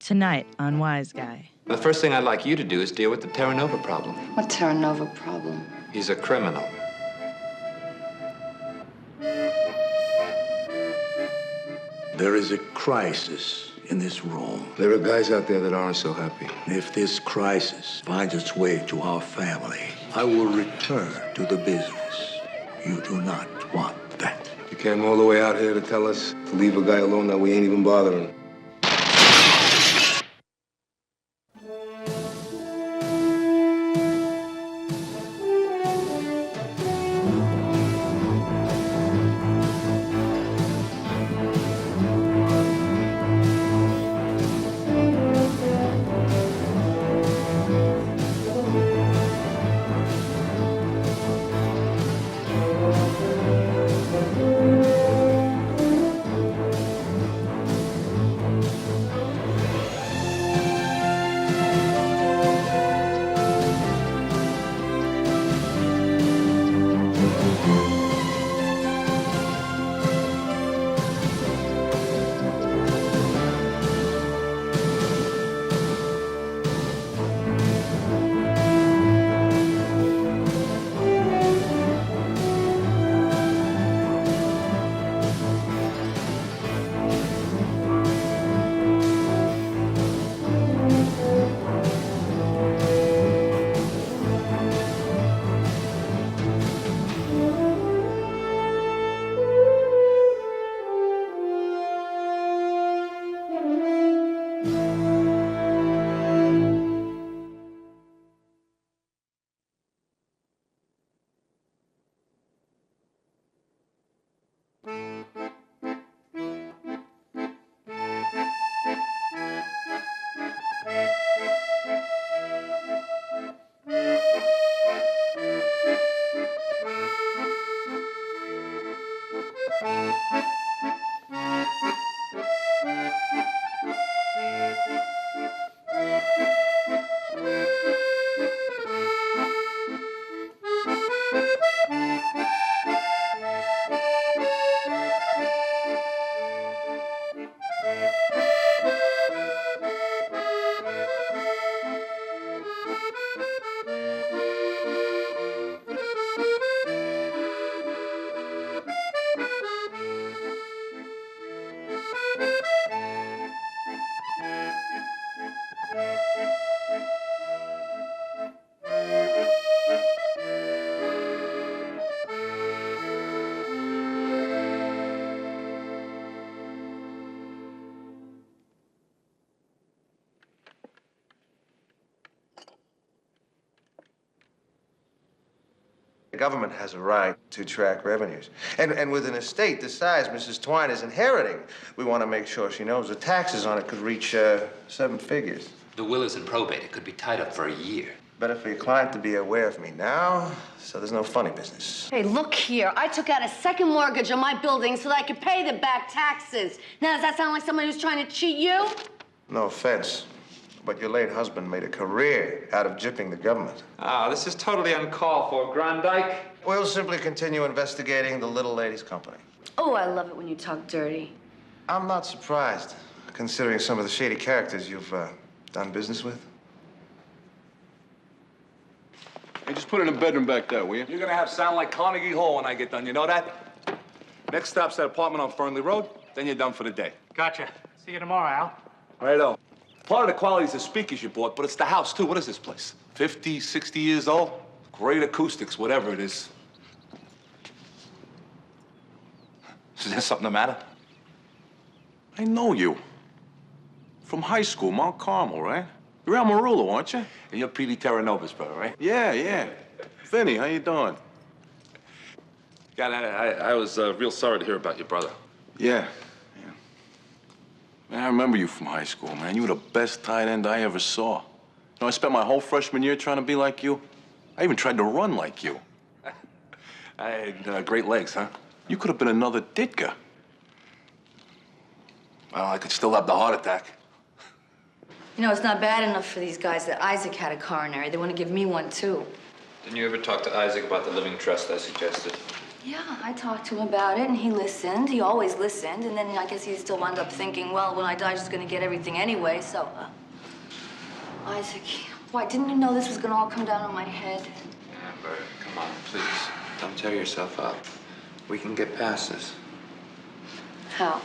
Tonight on Wiseguy. The first thing I'd like you to do is deal with the Teranova problem. What Teranova problem? He's a criminal. There is a crisis in this room. There are guys out there that aren't so happy. If this crisis finds its way to our family, I will return to the business. You do not want that. You came all the way out here to tell us to leave a guy alone that we ain't even bothering. The government has a right to track revenues. And with an estate the size Mrs. Twine is inheriting, we want to make sure she knows the taxes on it could reach 7 figures. The will is in probate. It could be tied up for a year. Better for your client to be aware of me now, so there's no funny business. Hey, look here. I took out a second mortgage on my building so that I could pay the back taxes. Now, does that sound like somebody who's trying to cheat you? No offense, but your late husband made a career out of gypping the government. This is totally uncalled for, Grandike. We'll simply continue investigating the little lady's company. Oh, I love it when you talk dirty. I'm not surprised, considering some of the shady characters you've done business with. Hey, just put it in the bedroom back there, will you? You're gonna have sound like Carnegie Hall when I get done, you know that? Next stop's that apartment on Fernley Road, then you're done for the day. Gotcha. See you tomorrow, Al. Righto. Part of the quality is the speakers you bought, but it's the house, too. What is this place? 50, 60 years old? Great acoustics, whatever it is. Is there something the matter? I know you. From high school, Mount Carmel, right? You're Amarillo, aren't you? And you're P.D. Teranova's brother, right? Yeah. Vinnie, how you doing? God, I was real sorry to hear about your brother. Yeah. Man, I remember you from high school, man. You were the best tight end I ever saw. You know, I spent my whole freshman year trying to be like you. I even tried to run like you. I had great legs, huh? You could have been another Ditka. Well, I could still have the heart attack. You know, it's not bad enough for these guys that Isaac had a coronary. They want to give me one, too. Didn't you ever talk to Isaac about the living trust I suggested? Yeah, I talked to him about it, and he listened. He always listened, and then I guess he still wound up thinking, well, when I die, I'm just gonna get everything anyway, so... Isaac, why, didn't you know this was gonna all come down on my head? Amber, come on, please. Don't tear yourself up. We can get past this. How?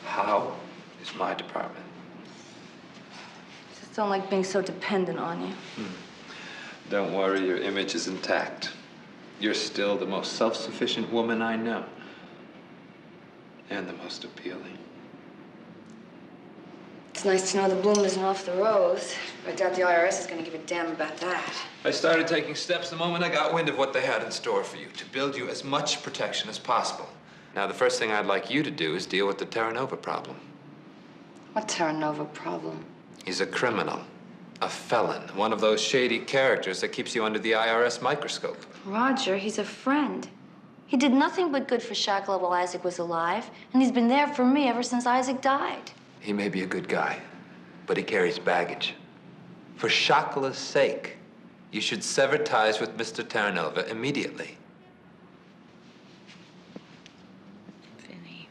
How is my department. Just don't like being so dependent on you. Don't worry, your image is intact. You're still the most self-sufficient woman I know. And the most appealing. It's nice to know the bloom isn't off the rose. I doubt the IRS is gonna give a damn about that. I started taking steps the moment I got wind of what they had in store for you, to build you as much protection as possible. Now, the first thing I'd like you to do is deal with the Teranova problem. What Teranova problem? He's a criminal, a felon, one of those shady characters that keeps you under the IRS microscope. Roger, he's a friend. He did nothing but good for Shakala while Isaac was alive, and he's been there for me ever since Isaac died. He may be a good guy, but he carries baggage. For Shakala's sake, you should sever ties with Mr. Teranova immediately. Vinnie.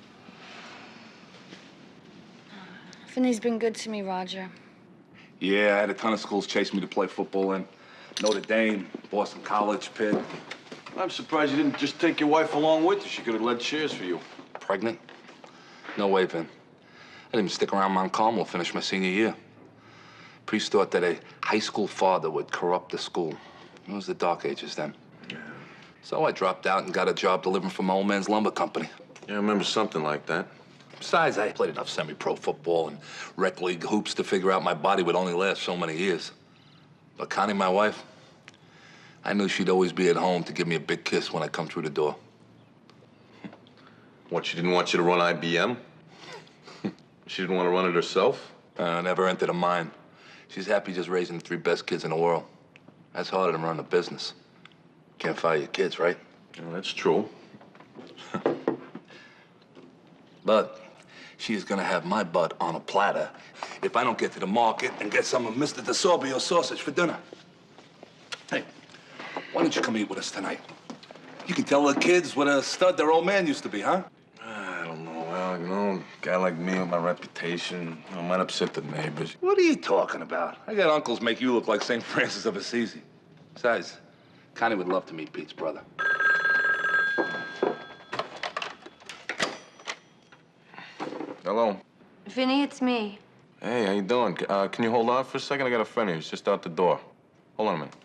Vinnie's been good to me, Roger. Yeah, I had a ton of schools chase me to play football in. Notre Dame, Boston College, Pitt. I'm surprised you didn't just take your wife along with you. She could have led cheers for you. Pregnant? No way, Vin. I didn't even stick around Mount Carmel to finish my senior year. Priest thought that a high school father would corrupt the school. It was the dark ages then. Yeah. So I dropped out and got a job delivering for my old man's lumber company. Yeah, I remember something like that. Besides, I played enough semi-pro football and rec league hoops to figure out my body would only last so many years. But Connie, my wife, I knew she'd always be at home to give me a big kiss when I come through the door. What, she didn't want you to run IBM? She didn't want to run it herself? Never entered her mind. She's happy just raising the 3 best kids in the world. That's harder than running a business. Can't fire your kids, right? Yeah, that's true. But she's gonna have my butt on a platter if I don't get to the market and get some of Mr. DeSorbio sausage for dinner. Hey, why don't you come eat with us tonight? You can tell the kids what a stud their old man used to be, huh? I don't know. Well, you know, a guy like me with my reputation, I might upset the neighbors. What are you talking about? I got uncles make you look like St. Francis of Assisi. Besides, Connie would love to meet Pete's brother. Hello. Vinnie, it's me. Hey, how you doing? Can you hold on for a second? I got a friend here. He's just out the door. Hold on a minute.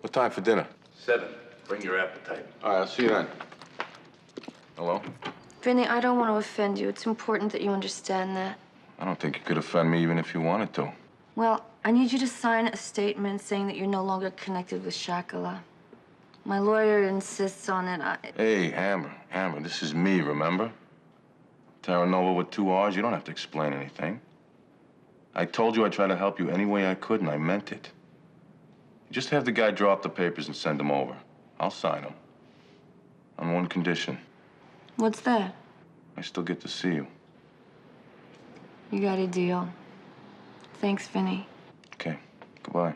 What time for dinner? 7. Bring your appetite. All right, I'll see you then. Hello? Vinnie, I don't want to offend you. It's important that you understand that. I don't think you could offend me even if you wanted to. Well, I need you to sign a statement saying that you're no longer connected with Shakala. My lawyer insists on it. Hey, Hammer, this is me, remember? Teranova with 2 R's, you don't have to explain anything. I told you I'd try to help you any way I could, and I meant it. You just have the guy draw up the papers and send them over. I'll sign them. On one condition. What's that? I still get to see you. You got a deal. Thanks, Vinnie. Okay, goodbye.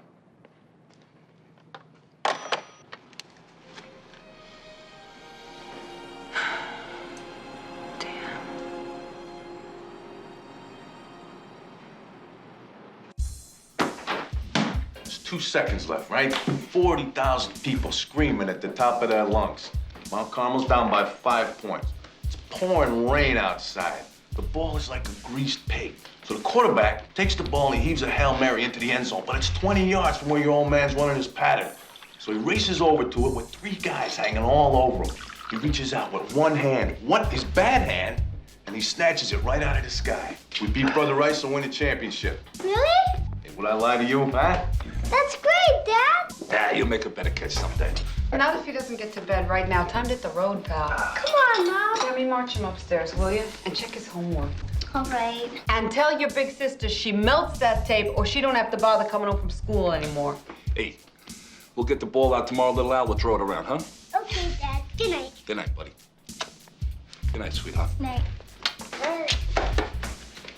There's 2 seconds left, right? 40,000 people screaming at the top of their lungs. Mount Carmel's down by 5 points. It's pouring rain outside. The ball is like a greased pig. So the quarterback takes the ball and he heaves a Hail Mary into the end zone, but it's 20 yards from where your old man's running his pattern. So he races over to it with 3 guys hanging all over him. He reaches out with one hand, his bad hand, and he snatches it right out of the sky. We beat Brother Rice and win the championship. Really? Hey, would I lie to you, huh? That's great, Dad. Yeah, you'll make a better catch someday. Now if he doesn't get to bed right now, time to hit the road, pal. Come on, Mom. Let me march him upstairs, will you? And check his homework. All right. And tell your big sister she melts that tape or she don't have to bother coming home from school anymore. Hey, we'll get the ball out tomorrow, little Al. We'll throw it around, huh? Okay, Dad. Good night. Good night, buddy. Good night, sweetheart. Night.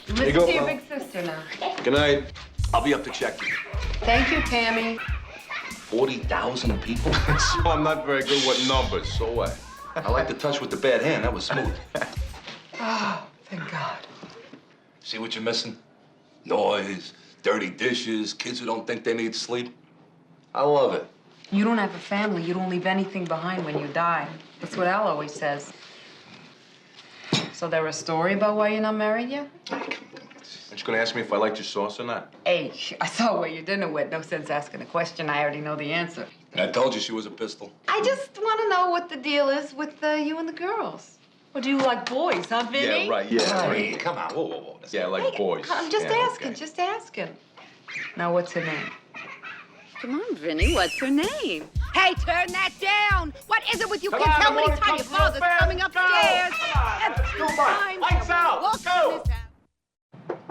Listen go, to your Mom. big sister now. Good night. I'll be up to check you. Thank you, Tammy. 40,000 people? So I'm not very good with numbers, so what? I like the touch with the bad hand. That was smooth. Oh, thank God. See what you're missing? Noise, dirty dishes, kids who don't think they need sleep. I love it. You don't have a family. You don't leave anything behind when you die. That's what Al always says. So there a story about why you're not married yet? Aren't you gonna ask me if I liked your sauce or not? Hey, I saw where your dinner went. No sense asking a question. I already know the answer. I told you she was a pistol. I just want to know what the deal is with you and the girls. Or do you like boys, huh, Vinnie? Yeah, right. Yeah, Hey, come on. Whoa, whoa, whoa. Yeah, like boys. I'm just Yeah, asking, okay. just asking. Now, what's her name? Come on, Vinnie, what's her name? Hey, turn that down! What is it with you Come kids? on, How the many morning times your comes real father's fast. coming upstairs? Come on, Every let's go, Mike. time Lights someone out. walks Go. in this house.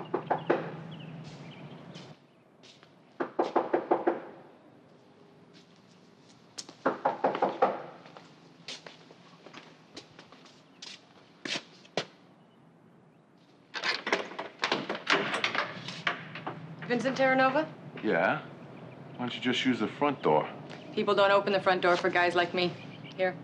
Vincent Teranova? Yeah? Why don't you just use the front door? People don't open the front door for guys like me. Here.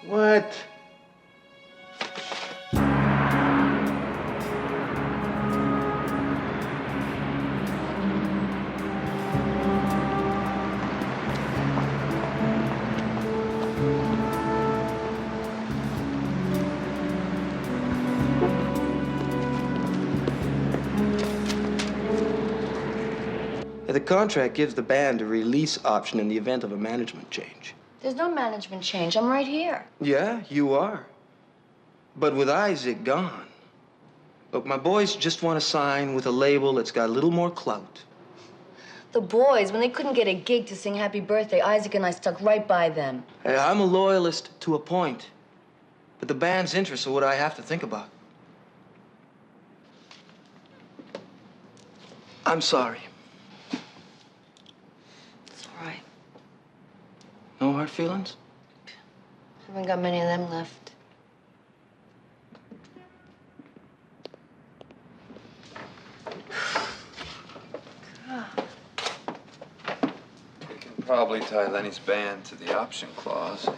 What? The contract gives the band a release option in the event of a management change. There's no management change. I'm right here. Yeah, you are. But with Isaac gone, look, my boys just want to sign with a label that's got a little more clout. The boys, when they couldn't get a gig to sing Happy Birthday, Isaac and I stuck right by them. Hey, I'm a loyalist to a point, but the band's interests are what I have to think about. I'm sorry. It's all right. No hard feelings? Haven't got many of them left. We can probably tie Lenny's band to the option clause.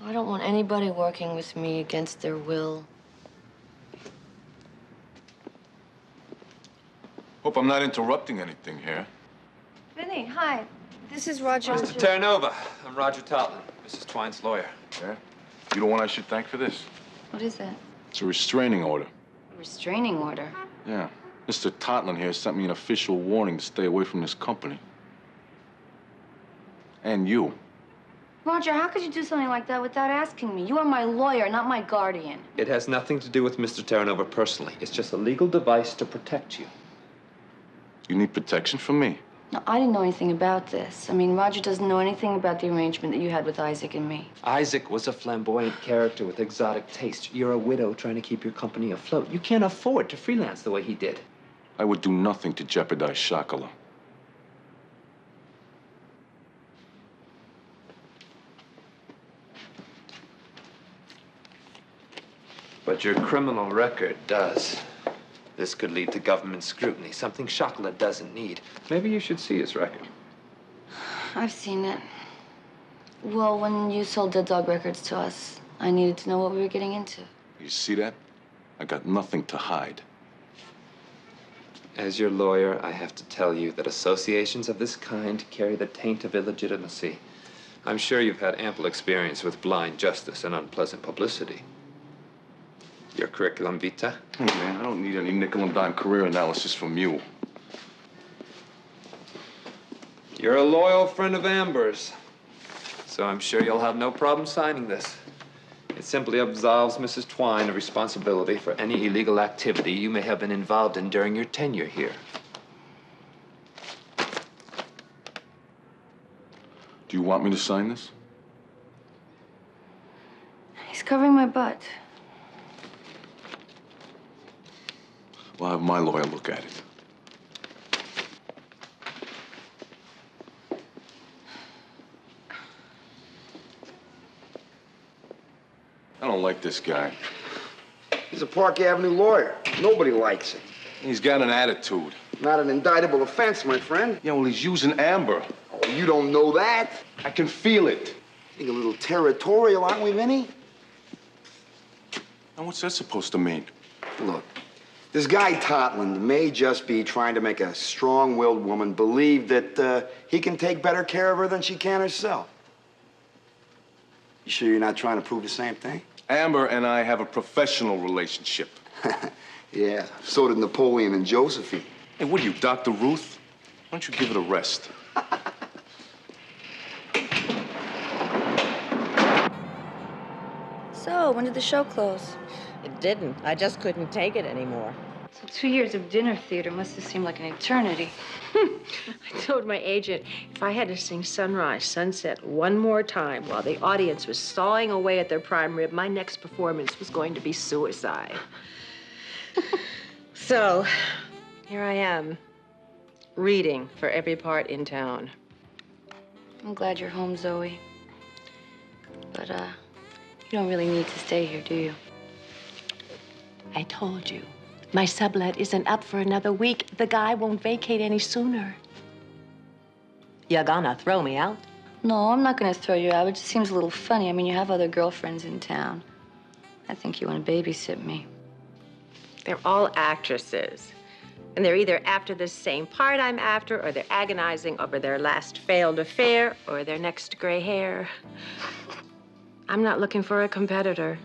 I don't want anybody working with me against their will. Hope I'm not interrupting anything here. Vinnie, hi. This is Roger. Mr. Teranova, I'm Roger Totlin, Mrs. Twine's lawyer. Yeah? You the one I should thank for this? What is that? It's a restraining order. A restraining order. Yeah. Mr. Totlin here sent me an official warning to stay away from this company. And you. Roger, how could you do something like that without asking me? You are my lawyer, not my guardian. It has nothing to do with Mr. Teranova personally. It's just a legal device to protect you. You need protection from me. No, I didn't know anything about this. I mean, Roger doesn't know anything about the arrangement that you had with Isaac and me. Isaac was a flamboyant character with exotic taste. You're a widow trying to keep your company afloat. You can't afford to freelance the way he did. I would do nothing to jeopardize Shakala. But your criminal record does. This could lead to government scrutiny, something Shakala doesn't need. Maybe you should see his record. I've seen it. Well, when you sold Dead Dog Records to us, I needed to know what we were getting into. You see that? I got nothing to hide. As your lawyer, I have to tell you that associations of this kind carry the taint of illegitimacy. I'm sure you've had ample experience with blind justice and unpleasant publicity. Your curriculum vitae? Hey, man, I don't need any nickel and dime career analysis from you. You're a loyal friend of Amber's, so I'm sure you'll have no problem signing this. It simply absolves Mrs. Twine of responsibility for any illegal activity you may have been involved in during your tenure here. Do you want me to sign this? He's covering my butt. Well, I'll have my lawyer look at it. like this guy. He's a Park Avenue lawyer. Nobody likes him. He's got an attitude. Not an indictable offense, my friend. Yeah, well, he's using Amber. Oh, you don't know that. I can feel it. Being a little territorial, aren't we, Vinnie? And what's that supposed to mean? Look, this guy Totland may just be trying to make a strong-willed woman believe that he can take better care of her than she can herself. You sure you're not trying to prove the same thing? Amber and I have a professional relationship. Yeah, so did Napoleon and Josephine. Hey, what are you, Dr. Ruth? Why don't you give it a rest? So, when did the show close? It didn't. I just couldn't take it anymore. So 2 years of dinner theater must have seemed like an eternity. I told my agent if I had to sing Sunrise, Sunset one more time while the audience was sawing away at their prime rib, my next performance was going to be suicide. So, here I am, reading for every part in town. I'm glad you're home, Zoe. But, you don't really need to stay here, do you? I told you. My sublet isn't up for another week. The guy won't vacate any sooner. You're gonna throw me out? No, I'm not gonna throw you out. It just seems a little funny. I mean, you have other girlfriends in town. I think you want to babysit me. They're all actresses. And they're either after the same part I'm after, or they're agonizing over their last failed affair, or their next gray hair. I'm not looking for a competitor.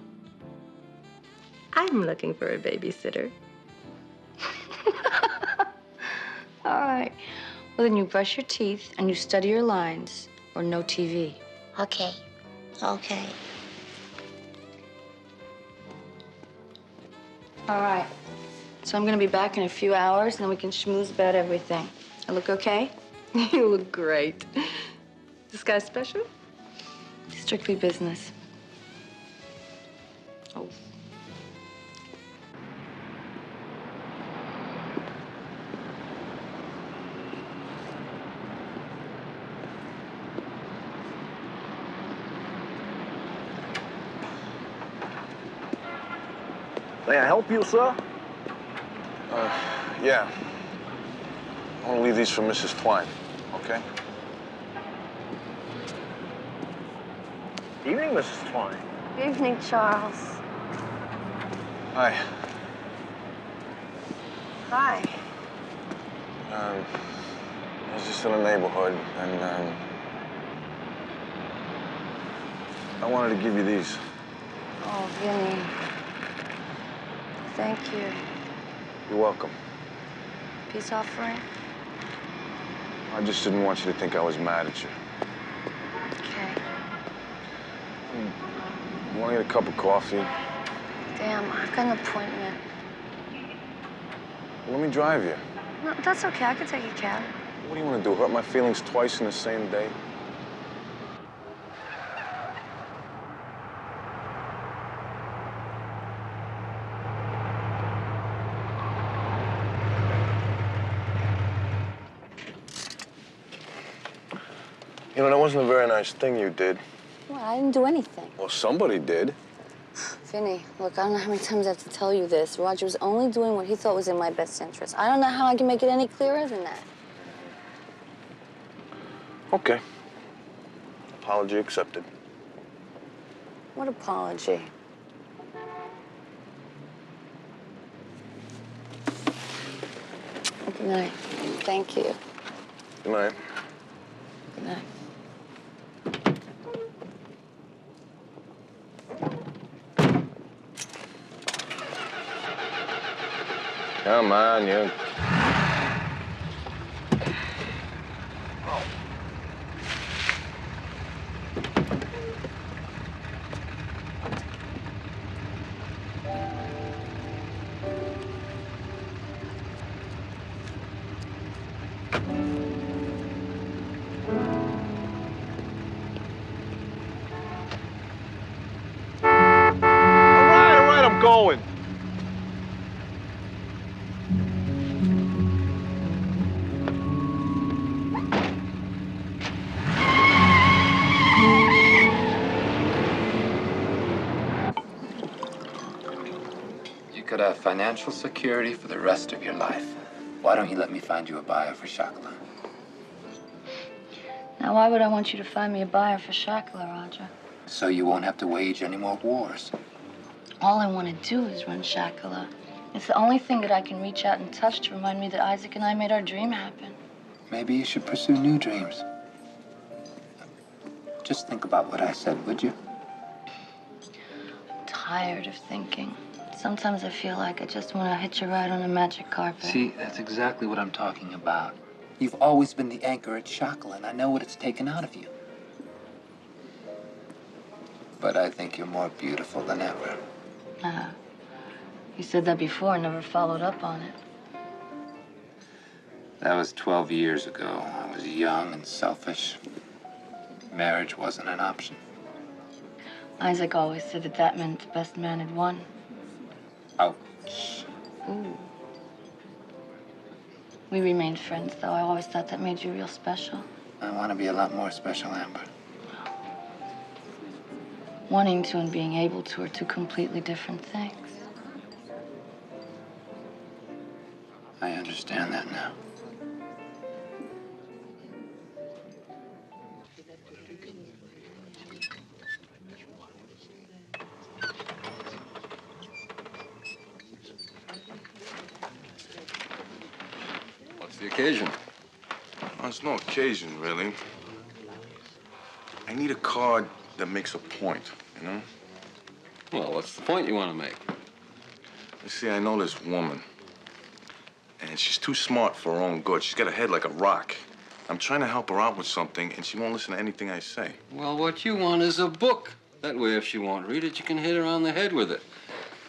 I'm looking for a babysitter. All right. Well, then you brush your teeth and you study your lines, or no TV. Okay. Okay. All right. So I'm gonna be back in a few hours, and then we can schmooze about everything. I look okay? You look great. This guy's special? Strictly business. Oh. May I help you, sir? Yeah. I want to leave these for Mrs. Twine, okay? Evening, Mrs. Twine. Evening, Charles. Hi. Hi. I was just in the neighborhood, and, I wanted to give you these. Oh, Vinnie. Thank you. You're welcome. Peace offering? I just didn't want you to think I was mad at you. Okay. You want to get a cup of coffee? Damn, I've got an appointment. Well, let me drive you. No, that's okay. I could take a cab. What do you want to do, hurt my feelings twice in the same day? You know, that wasn't a very nice thing you did. Well, I didn't do anything. Well, somebody did. Vinnie, look, I don't know how many times I have to tell you this. Roger was only doing what he thought was in my best interest. I don't know how I can make it any clearer than that. Okay. Apology accepted. What apology? Good night. Thank you. Good night. Good night. Come on, you. All right, I'm going. could have financial security for the rest of your life. Why don't you let me find you a buyer for Shakala? Now, why would I want you to find me a buyer for Shakala, Roger? So you won't have to wage any more wars. All I want to do is run Shakala. It's the only thing that I can reach out and touch to remind me that Isaac and I made our dream happen. Maybe you should pursue new dreams. Just think about what I said, would you? I'm tired of thinking. Sometimes I feel like I just want to hitch a ride on a magic carpet. See, that's exactly what I'm talking about. You've always been the anchor at Shakala, and I know what it's taken out of you. But I think you're more beautiful than ever. You said that before and never followed up on it. That was 12 years ago. I was young and selfish. Marriage wasn't an option. Isaac always said that that meant the best man had won. Ouch. Ooh. We remained friends, though. I always thought that made you real special. I want to be a lot more special, Amber. Wanting to and being able to are two completely different things. I understand that now. What's the occasion? Well, it's no occasion, really. I need a card that makes a point, you know? Well, what's the point you want to make? You see, I know this woman. And she's too smart for her own good. She's got a head like a rock. I'm trying to help her out with something, and she won't listen to anything I say. Well, what you want is a book. That way, if she won't read it, you can hit her on the head with it.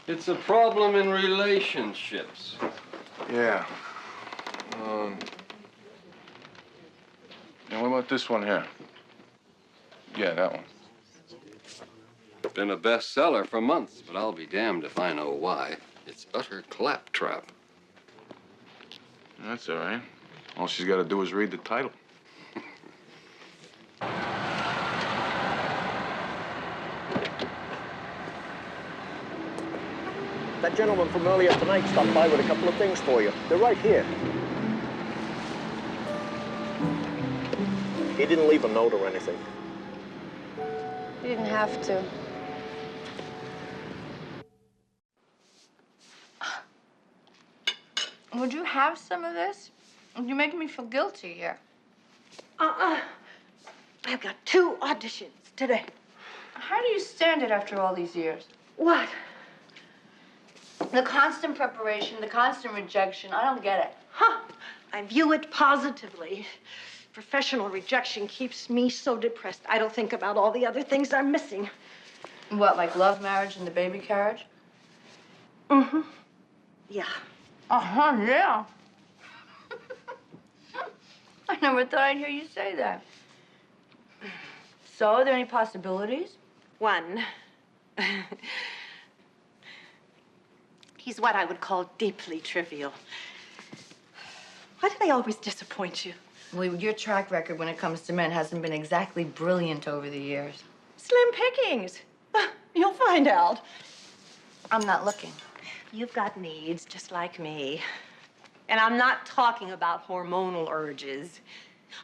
It's a problem in relationships. Yeah. And what about this one here? Yeah, that one. Been a bestseller for months, but I'll be damned if I know why. It's utter claptrap. That's all right. All she's got to do is read the title. That gentleman from earlier tonight stopped by with a couple of things for you. They're right here. He didn't leave a note or anything. You didn't have to. Would you have some of this? You're making me feel guilty here. I've got 2 auditions today. How do you stand it after all these years? What? The constant preparation, the constant rejection. I don't get it. Huh. I view it positively. Professional rejection keeps me so depressed. I don't think about all the other things I'm missing. What, like love, marriage, and the baby carriage? Mm-hmm. Yeah. Uh-huh, yeah. I never thought I'd hear you say that. So, are there any possibilities? One. He's what I would call deeply trivial. Why do they always disappoint you? Well, your track record when it comes to men hasn't been exactly brilliant over the years. Slim pickings. You'll find out. I'm not looking. You've got needs just like me. And I'm not talking about hormonal urges.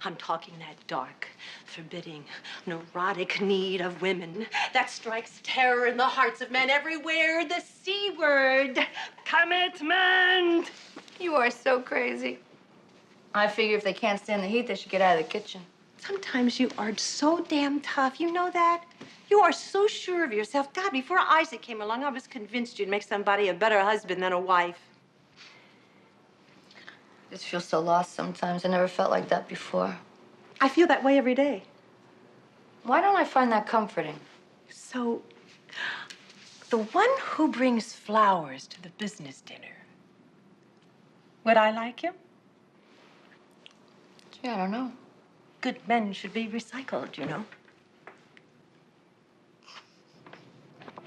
I'm talking that dark, forbidding, neurotic need of women that strikes terror in the hearts of men everywhere. The C word. Commitment. You are so crazy. I figure if they can't stand the heat, they should get out of the kitchen. Sometimes you are so damn tough. You know that? You are so sure of yourself. God, before Isaac came along, I was convinced you'd make somebody a better husband than a wife. I just feel so lost sometimes. I never felt like that before. I feel that way every day. Why don't I find that comforting? So, the one who brings flowers to the business dinner, would I like him? Gee, I don't know. Good men should be recycled, you know.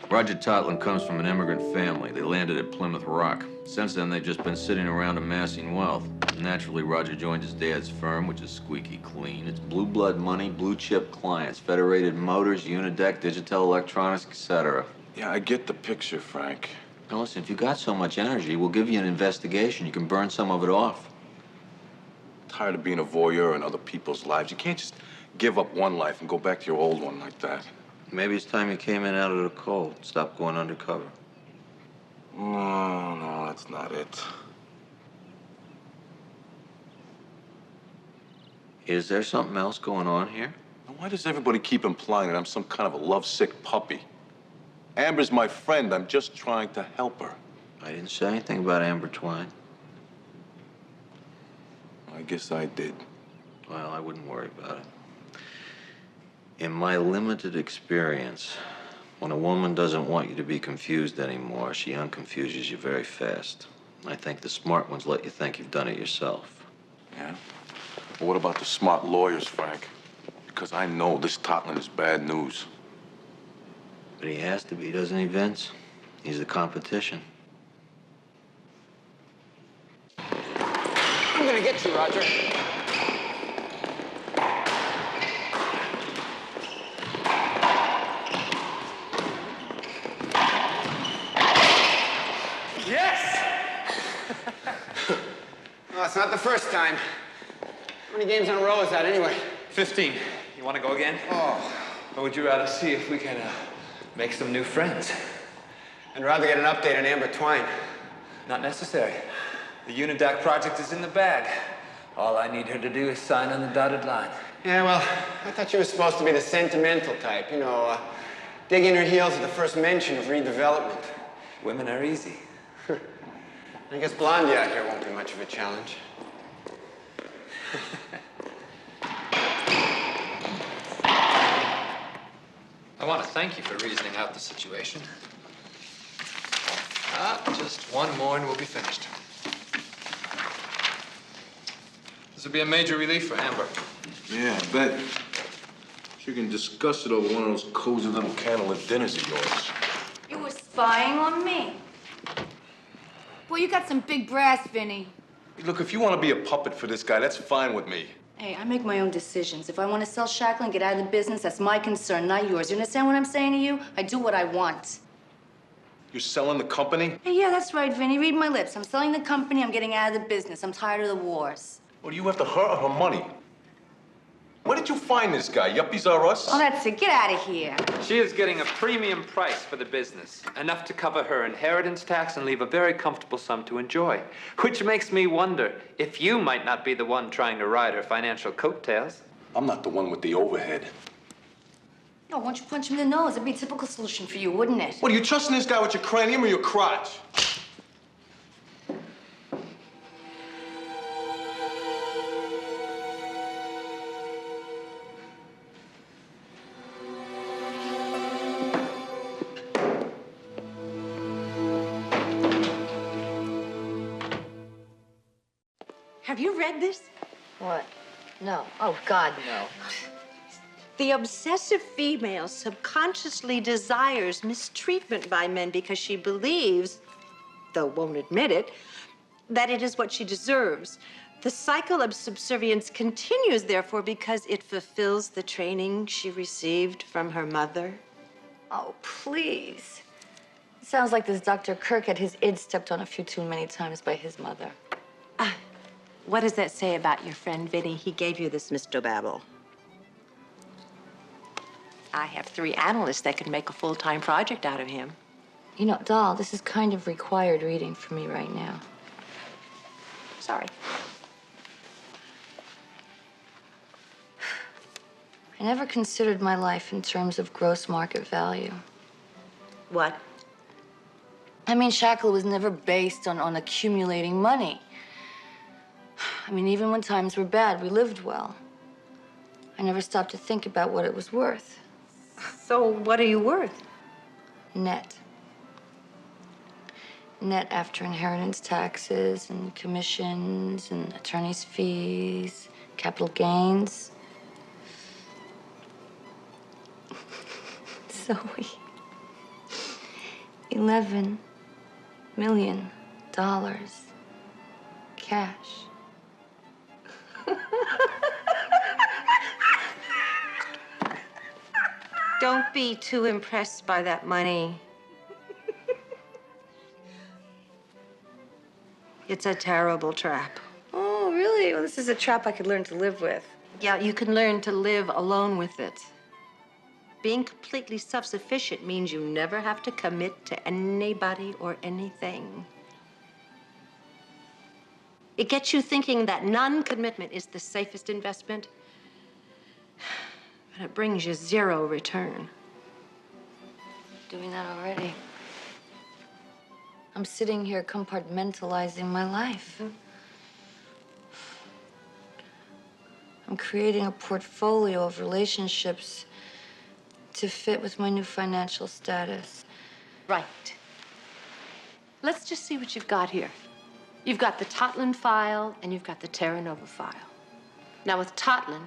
Roger Totlin comes from an immigrant family. They landed at Plymouth Rock. Since then, they've just been sitting around amassing wealth. Naturally, Roger joined his dad's firm, which is squeaky clean. It's blue blood money, blue chip clients, Federated Motors, Unideck, Digital Electronics, etc. Yeah, I get the picture, Frank. Now listen, if you got so much energy, we'll give you an investigation. You can burn some of it off. Tired of being a voyeur in other people's lives. You can't just give up one life and go back to your old one like that. Maybe it's time you came in out of the cold. Stop going undercover. No, that's not it. Is there something else going on here? Why does everybody keep implying that I'm some kind of a lovesick puppy? Amber's my friend. I'm just trying to help her. I didn't say anything about Amber Twine. I guess I did. Well, I wouldn't worry about it. In my limited experience, when a woman doesn't want you to be confused anymore, she unconfuses you very fast. I think the smart ones let you think you've done it yourself. Yeah? But what about the smart lawyers, Frank? Because I know this Totland is bad news. But he has to be, doesn't he, Vince? He's the competition. I'm gonna get you, Roger. Yes! Well, it's not the first time. How many games in a row is that, anyway? 15. You want to go again? Oh. Or would you rather see if we can make some new friends? I'd rather get an update on Amber Twine. Not necessary. The Unidac project is in the bag. All I need her to do is sign on the dotted line. Yeah, well, I thought you were supposed to be the sentimental type. You know, dig in her heels at the first mention of redevelopment. Women are easy. I guess Blondie out here won't be much of a challenge. I want to thank you for reasoning out the situation. Just one more and we'll be finished. This will be a major relief for Amber. Yeah, I bet. You can discuss it over one of those cozy little candlelit dinners of yours. You were spying on me. Well, you got some big brass, Vinnie. Look, if you want to be a puppet for this guy, that's fine with me. Hey, I make my own decisions. If I want to sell Shakala and get out of the business, that's my concern, not yours. You understand what I'm saying to you? I do what I want. You're selling the company? Hey, yeah, that's right, Vinnie. Read my lips. I'm selling the company. I'm getting out of the business. I'm tired of the wars. Or do you have to her or her money? Where did you find this guy? Yuppies are us? Oh, that's it. Get out of here. She is getting a premium price for the business, enough to cover her inheritance tax and leave a very comfortable sum to enjoy. Which makes me wonder if you might not be the one trying to ride her financial coattails. I'm not the one with the overhead. No, why don't you punch him in the nose? It'd be a typical solution for you, wouldn't it? What, are you trusting this guy with your cranium or your crotch? Have you read this? What? No. Oh, God, no. The obsessive female subconsciously desires mistreatment by men because she believes, though won't admit it, that it is what she deserves. The cycle of subservience continues, therefore, because it fulfills the training she received from her mother. Oh, please. It sounds like this Dr. Kirk had his id stepped on a few too many times by his mother. What does that say about your friend Vinnie? He gave you this Mr. I have 3 analysts that could make a full-time project out of him. You know, doll, this is kind of required reading for me right now. Sorry. I never considered my life in terms of gross market value. What? I mean, Shakala was never based on accumulating money. I mean, even when times were bad, we lived well. I never stopped to think about what it was worth. So what are you worth? Net. Net after inheritance taxes and commissions and attorney's fees, capital gains. Zoe. $11 million. Cash. Don't be too impressed by that money. It's a terrible trap. Oh, really? Well, this is a trap I could learn to live with. Yeah, you can learn to live alone with it. Being completely self-sufficient means you never have to commit to anybody or anything. It gets you thinking that non-commitment is the safest investment, but it brings you zero return. Doing that already. I'm sitting here compartmentalizing my life. I'm creating a portfolio of relationships to fit with my new financial status. Right. Let's just see what you've got here. You've got the Totlin file and you've got the Teranova file. Now with Totlin,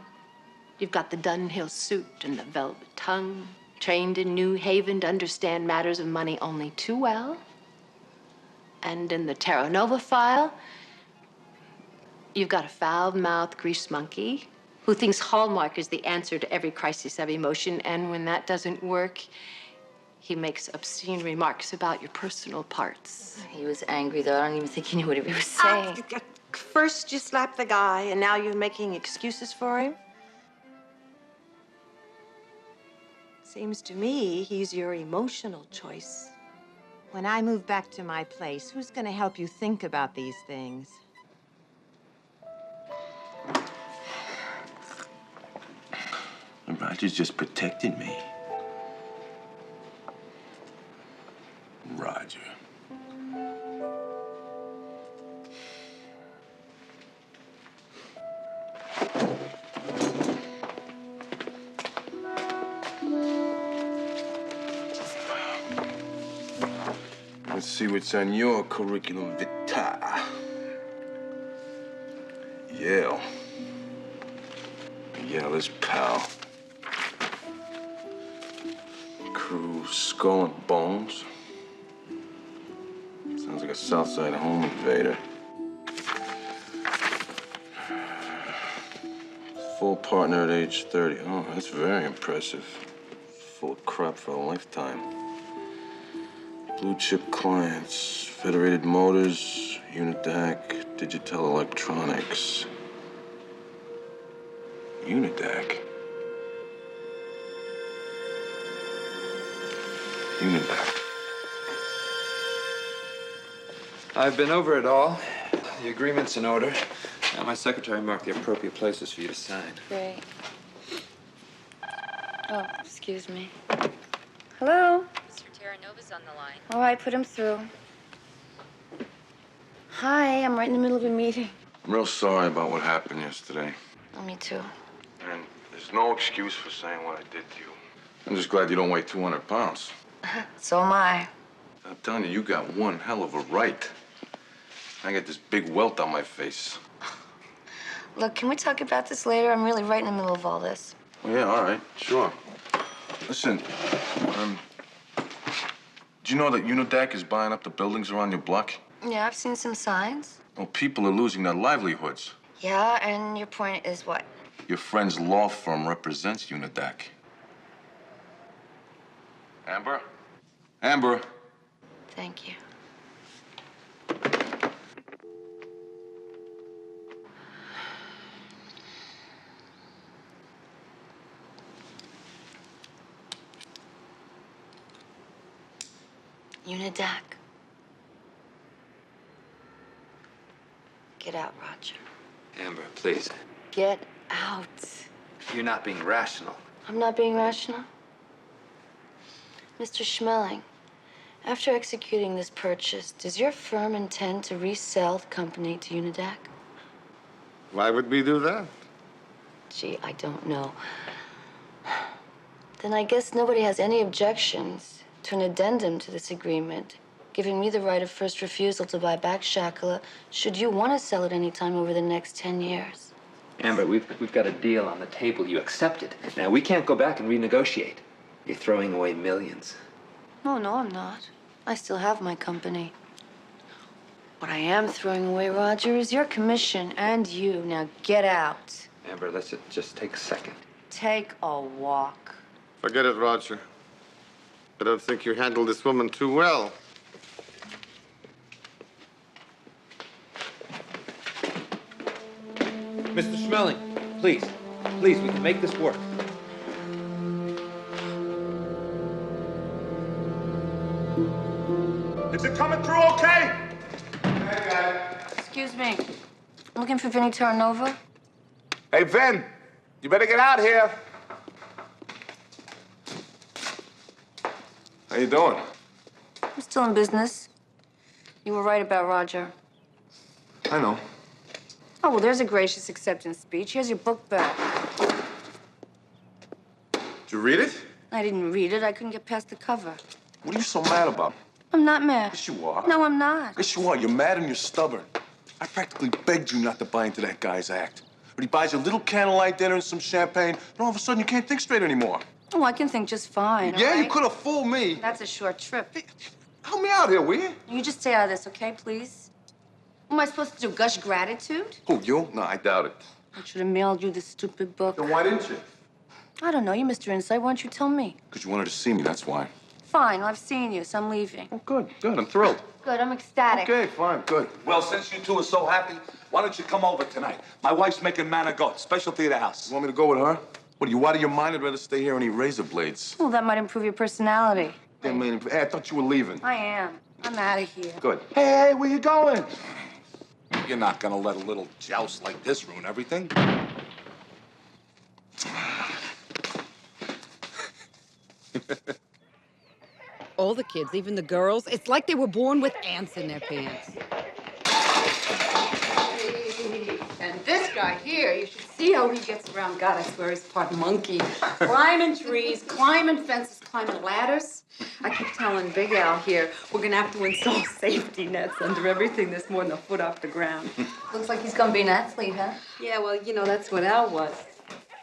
you've got the Dunhill suit and the velvet tongue, trained in New Haven to understand matters of money only too well. And in the Teranova file, you've got a foul-mouthed grease monkey who thinks Hallmark is the answer to every crisis of emotion, and when that doesn't work, he makes obscene remarks about your personal parts. He was angry, though. I don't even think he knew what he was saying. First you slapped the guy, and now you're making excuses for him? Seems to me he's your emotional choice. When I move back to my place, who's gonna help you think about these things? Roger's just protecting me. Roger. Let's see what's on your curriculum vitae. Yale. Yale's pal. Crew Skull and Bones. Sounds like a Southside home invader. Full partner at age 30. Oh, that's very impressive. Full of crap for a lifetime. Blue chip clients, Federated Motors, Unidac, Digital Electronics. Unidac? Unidac. I've been over it all. The agreement's in order. Now my secretary marked the appropriate places for you to sign. Great. Oh, excuse me. Hello? Mr. Teranova's on the line. All right, put him through. Hi, I'm right in the middle of a meeting. I'm real sorry about what happened yesterday. Oh, me too. And there's no excuse for saying what I did to you. I'm just glad you don't weigh 200 pounds. So am I. I'm telling you, you got one hell of a right. I got this big welt on my face. Look, can we talk about this later? I'm really right in the middle of all this. Well, yeah, all right, sure. Listen, do you know that Unidac is buying up the buildings around your block? Yeah, I've seen some signs. Well, people are losing their livelihoods. Yeah, and your point is what? Your friend's law firm represents Unidac. Amber? Amber? Thank you. Unidac. Get out, Roger. Amber, please. Get out. You're not being rational. I'm not being rational. Mr. Schmeling, after executing this purchase, does your firm intend to resell the company to Unidac? Why would we do that? Gee, I don't know. Then I guess nobody has any objections to an addendum to this agreement, giving me the right of first refusal to buy back Shakala should you want to sell it any time over the next 10 years. Amber, we've got a deal on the table you accepted. Now, we can't go back and renegotiate. You're throwing away millions. No, I'm not. I still have my company. What I am throwing away, Roger, is your commission and you. Now get out. Amber, let's just take a second. Take a walk. Forget it, Roger. I don't think you handled this woman too well. Mr. Schmeling, please. Please, we can make this work. Is it coming through okay? Excuse me. I'm looking for Vinnie Teranova. Hey, Vin, you better get out here. How you doing? I'm still in business. You were right about Roger. I know. Oh, well, there's a gracious acceptance speech. Here's your book back. Did you read it? I didn't read it. I couldn't get past the cover. What are you so mad about? I'm not mad. Yes, you are. No, I'm not. Yes, you are. You're mad and you're stubborn. I practically begged you not to buy into that guy's act. But he buys you a little candlelight dinner and some champagne, and all of a sudden you can't think straight anymore. Oh, I can think just fine. Yeah, all you right? could have fooled me. That's a short trip. Help me out here, will you? You just stay out of this, okay, please? What am I supposed to do, gush gratitude? Who, you? No, I doubt it. I should have mailed you this stupid book. Then why didn't you? I don't know. You, Mr. Insight. Why don't you tell me? Because you wanted to see me, that's why. Fine. Well, I've seen you, so I'm leaving. Oh, good, good. I'm thrilled. Good. I'm ecstatic. Okay, fine, good. Well, since you two are so happy, why don't you come over tonight? My wife's making manigot, specialty of the house. You want me to go with her? What, are you out of your mind? I'd rather stay here and eat razor blades. Well, that might improve your personality. Hey, I thought you were leaving. I am. I'm out of here. Good. Hey, where you going? You're not gonna let a little joust like this ruin everything. All the kids, even the girls, it's like they were born with ants in their pants. And this guy here, you should see how he gets around. God, I swear he's part monkey. Climbing trees, climbing fences, climbing ladders. I keep telling Big Al here, we're gonna have to install safety nets under everything that's more than a foot off the ground. Looks like he's gonna be an athlete, huh? Yeah, well, you know, that's what Al was.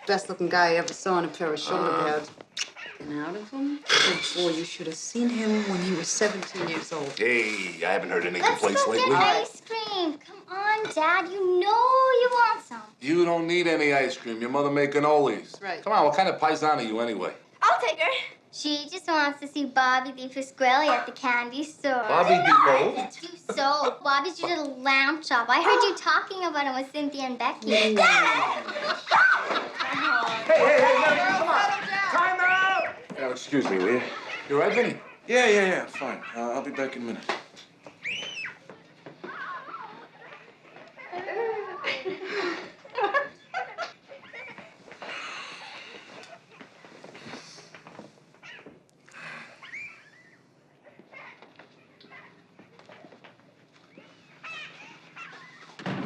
Best looking guy I ever saw in a pair of shoulder pads. And out of him? Oh, boy, you should have seen him when he was 17 years old. Hey, I haven't heard any Let's complaints go lately. get ice cream. Come on, Dad. You know you want some. You don't need any ice cream. Your mother made cannolis. Right. Come on, what kind of paisan are you anyway? I'll take her. She just wants to see Bobby the Pasquale at the candy store. Bobby the You so. Bobby's just a lamb chop. I heard you talking about him with Cynthia and Becky. Hey, come on. Time out! Excuse me, will you? You all right, Vinny? Yeah, fine. I'll be back in a minute.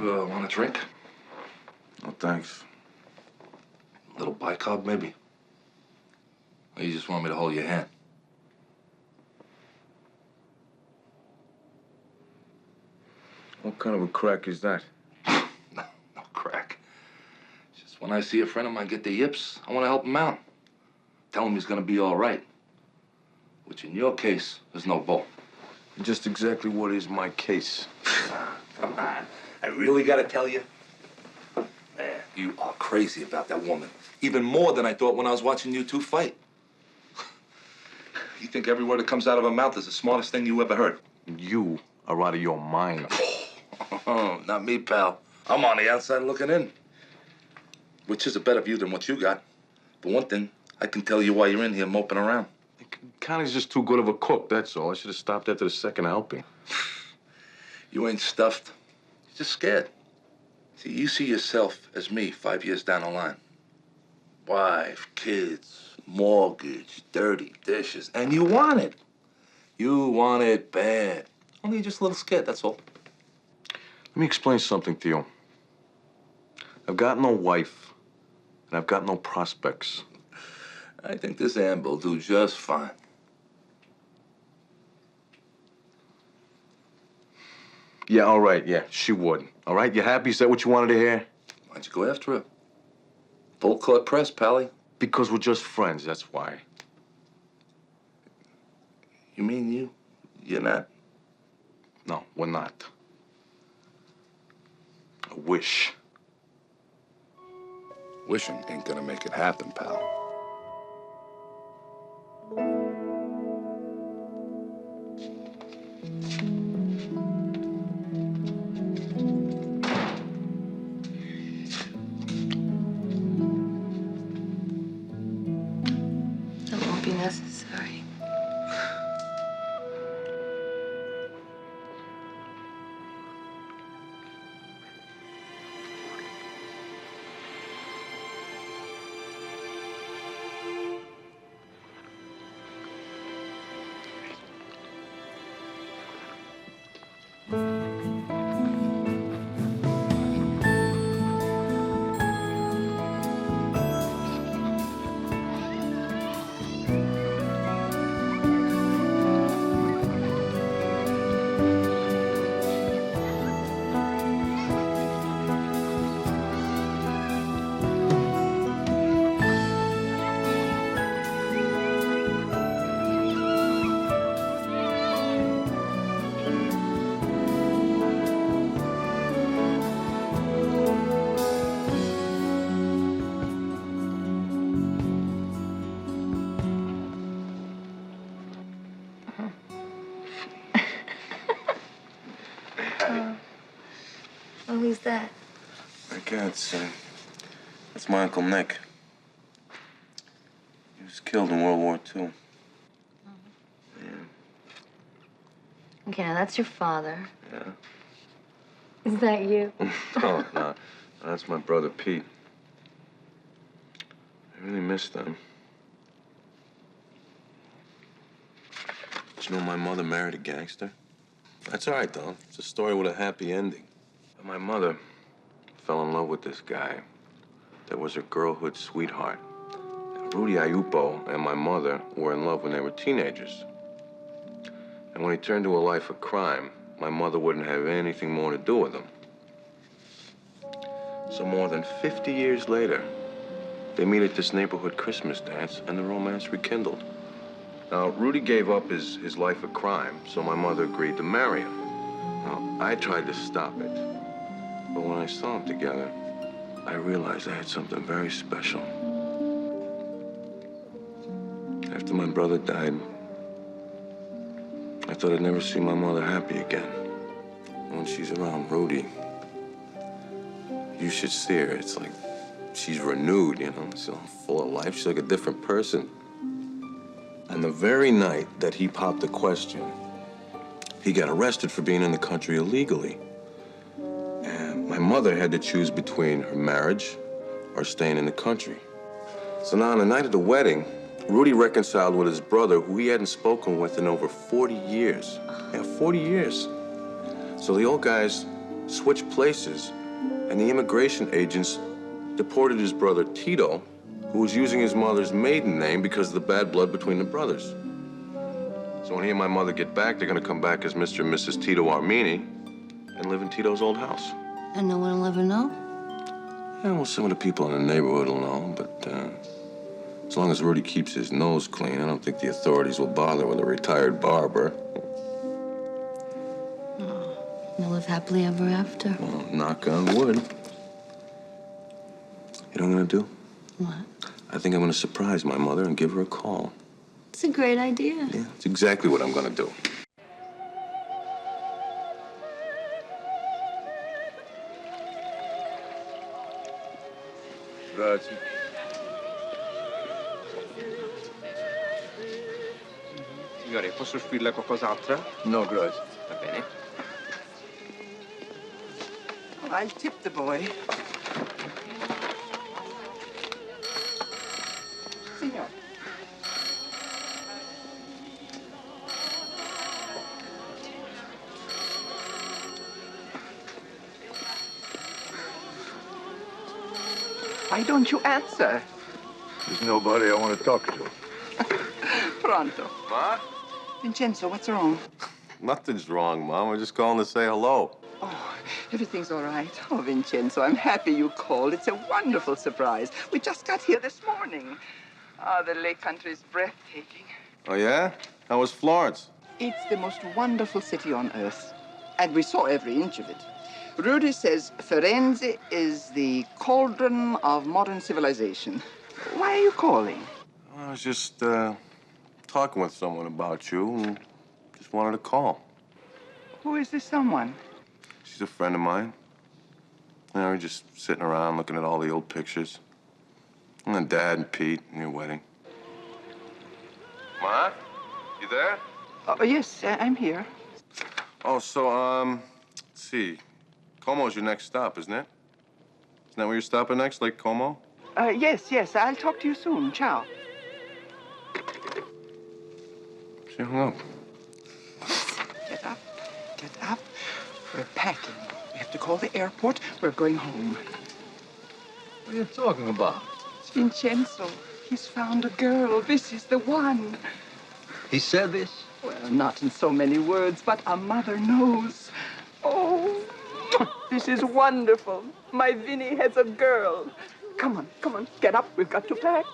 Want a drink? Oh, thanks. A little bicarb, maybe? Or you just want me to hold your hand? What kind of a crack is that? No crack. Just when I see a friend of mine get the yips, I want to help him out. Tell him he's going to be all right. Which, in your case, is no vote. Just exactly what is my case? Come on. I really got to tell you? Man, you are crazy about that woman. Even more than I thought when I was watching you two fight. You think every word that comes out of her mouth is the smartest thing you ever heard. You are out of your mind. Oh, not me, pal. I'm on the outside looking in. Which is a better view than what you got. But one thing, I can tell you why you're in here moping around. Connie's just too good of a cook, that's all. I should have stopped after the second helping. You ain't stuffed. You're just scared. See, you see yourself as me 5 years down the line. Wife, kids, mortgage, dirty dishes, and you want it. You want it bad. Only you're just a little scared, that's all. Let me explain something to you. I've got no wife, and I've got no prospects. I think this Amber will do just fine. Yeah, all right, yeah, she would. All right, you happy? Is that what you wanted to hear? Why'd you go after her? Full court press, Pally. Because we're just friends, that's why. You mean you're not? No, we're not. I wish. Wishing ain't gonna make it happen, pal. Who's that? My God, that's my Uncle Nick. He was killed in World War II. Okay, now that's your father. Yeah. Is that you? Oh, no. That's my brother, Pete. I really miss them. Did you know my mother married a gangster? That's all right, though. It's a story with a happy ending. My mother fell in love with this guy that was her girlhood sweetheart. Rudy Ayupo and my mother were in love when they were teenagers. And when he turned to a life of crime, my mother wouldn't have anything more to do with him. So more than 50 years later, they meet at this neighborhood Christmas dance, and the romance rekindled. Now, Rudy gave up his life of crime, so my mother agreed to marry him. Now, I tried to stop it, but when I saw them together, I realized I had something very special. After my brother died, I thought I'd never see my mother happy again. When she's around Rudy, you should see her. It's like she's renewed, you know, so full of life. She's like a different person. And the very night that he popped the question, he got arrested for being in the country illegally. And my mother had to choose between her marriage or staying in the country. So now on the night of the wedding, Rudy reconciled with his brother, who he hadn't spoken with in over 40 years. Yeah, 40 years. So the old guys switched places, and the immigration agents deported his brother Tito, who was using his mother's maiden name because of the bad blood between the brothers. So when he and my mother get back, they're gonna come back as Mr. and Mrs. Tito Armini and live in Tito's old house. And no one will ever know? Yeah, well, some of the people in the neighborhood will know, but as long as Rudy keeps his nose clean, I don't think the authorities will bother with a retired barber. They'll live happily ever after. Well, knock on wood. You know what I'm gonna do? What? I think I'm gonna surprise my mother and give her a call. It's a great idea. Yeah, it's exactly what I'm gonna do. Grazie. Signore, posso offrirle qualcos'altro? No, grazie. Va bene. I'll tip the boy. Signore. Why don't you answer? There's nobody I want to talk to. Pronto. Ma? Vincenzo, what's wrong? Nothing's wrong, Mom. I'm just calling to say hello. Oh, everything's all right. Oh, Vincenzo, I'm happy you called. It's a wonderful surprise. We just got here this morning. Ah, the lake country is breathtaking. Oh, yeah? How was Florence? It's the most wonderful city on earth. And we saw every inch of it. Rudy says Firenze is the cauldron of modern civilization. Why are you calling? I was just talking with someone about you and just wanted to call. Who is this someone? She's a friend of mine. You know, we're just sitting around looking at all the old pictures. And then Dad and Pete and your wedding. Ma? You there? Oh, yes, I'm here. Oh, so, let's see. Como's your next stop, isn't it? Isn't that where you're stopping next, Lake Como? Yes, I'll talk to you soon. Ciao. She hung up. Get up. We're packing. We have to call the airport. We're going home. What are you talking about? It's Vincenzo. He's found a girl. This is the one. He said this? Well, not in so many words, but a mother knows. Oh, this is wonderful. My Vinnie has a girl. Come on, get up. We've got to pack.